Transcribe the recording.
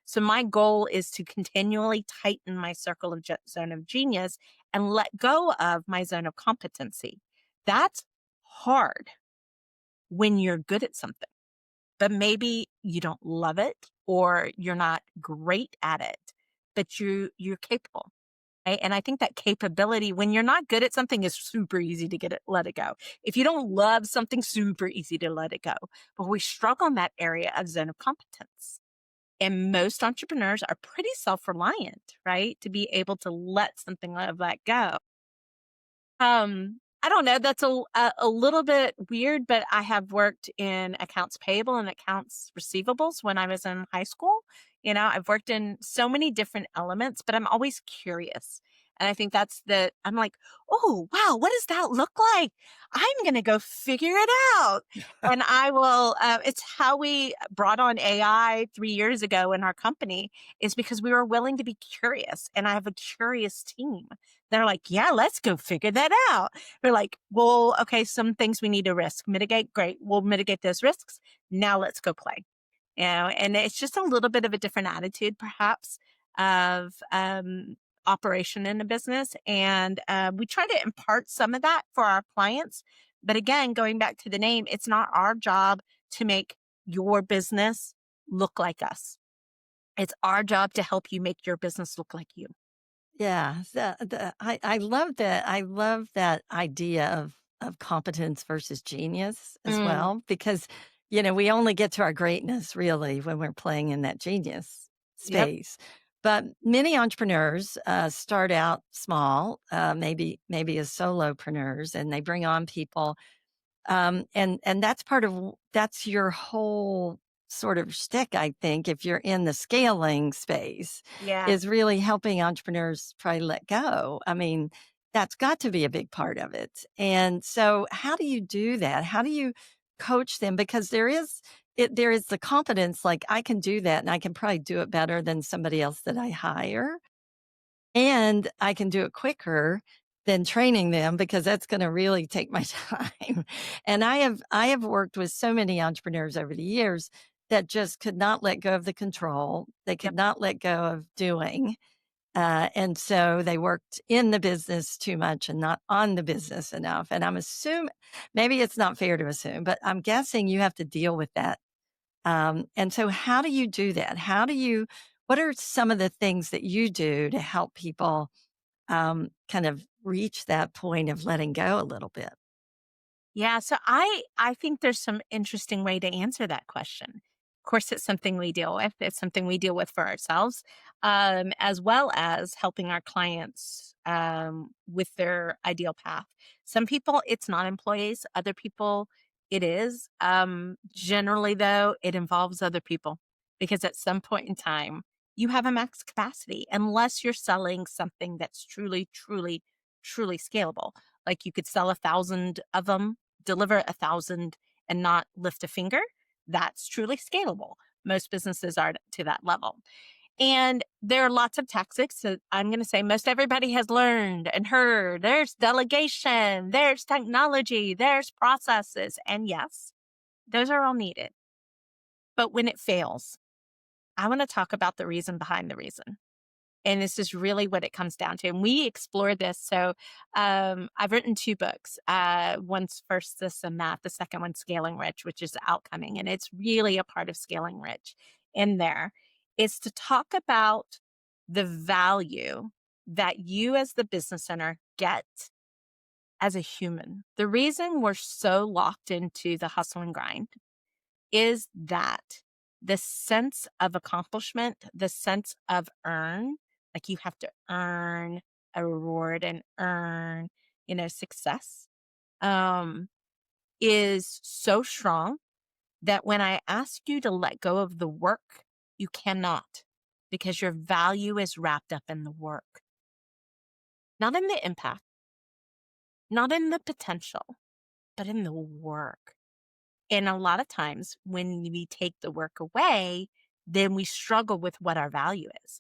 So my goal is to continually tighten my circle of zone of genius and let go of my zone of competency. That's hard when you're good at something, but maybe you don't love it or you're not great at it, but you're capable. Right? And I think that capability, when you're not good at something, is super easy to let it go. If you don't love something, super easy to let it go. But we struggle in that area of zone of competence. And most entrepreneurs are pretty self-reliant, right? To be able to let something of that go. I don't know. That's a little bit weird, but I have worked in accounts payable and accounts receivables when I was in high school. I've worked in so many different elements, but I'm always curious. And I think I'm like, oh, wow, what does that look like? I'm going to go figure it out. And I will, it's how we brought on AI 3 years ago in our company, is because we were willing to be curious. And I have a curious team. They're like, yeah, let's go figure that out. They're like, well, okay, some things we need to risk mitigate. Great. We'll mitigate those risks. Now let's go play. And it's just a little bit of a different attitude, perhaps, of operation in a business. And we try to impart some of that for our clients. But again, going back to the name, it's not our job to make your business look like us. It's our job to help you make your business look like you. Yeah, I love that. I love that idea of competence versus genius as Mm, well, because we only get to our greatness really when we're playing in that genius yep. space. But many entrepreneurs start out small, maybe as solopreneurs, and they bring on people and that's your whole sort of shtick, I think, if you're in the scaling space, Yeah. is really helping entrepreneurs probably let go. I mean, that's got to be a big part of it. And so how do you do that? How do you coach them? Because there is the confidence, like I can do that and I can probably do it better than somebody else that I hire. And I can do it quicker than training them because that's gonna really take my time. And I have worked with so many entrepreneurs over the years that just could not let go of the control. They could Yep. not let go of doing. And so they worked in the business too much and not on the business enough. And I'm assuming maybe it's not fair to assume, but I'm guessing you have to deal with that. And so how do you do that? What are some of the things that you do to help people kind of reach that point of letting go a little bit? Yeah, so I think there's some interesting way to answer that question. Of course, it's something we deal with. It's something we deal with for ourselves, as well as helping our clients with their ideal path. Some people, it's not employees. Other people, it is. Generally, though, it involves other people because at some point in time, you have a max capacity unless you're selling something that's truly, truly, truly scalable. Like you could sell 1,000 of them, deliver 1,000 and not lift a finger. That's truly scalable. Most businesses are to that level. And there are lots of tactics. So I'm going to say most everybody has learned and heard. There's delegation, there's technology, there's processes. And yes, those are all needed. But when it fails, I want to talk about the reason behind the reason. And this is really what it comes down to. And we explore this. So I've written two books. One's First System Math, the second one, Scaling Rich, which is outcoming. And it's really a part of Scaling Rich in there is to talk about the value that you as the business owner get as a human. The reason we're so locked into the hustle and grind is that the sense of accomplishment, the sense of earn, like you have to earn a reward and earn, success, um, is so strong that when I ask you to let go of the work, you cannot because your value is wrapped up in the work, not in the impact, not in the potential, but in the work. And a lot of times when we take the work away, then we struggle with what our value is.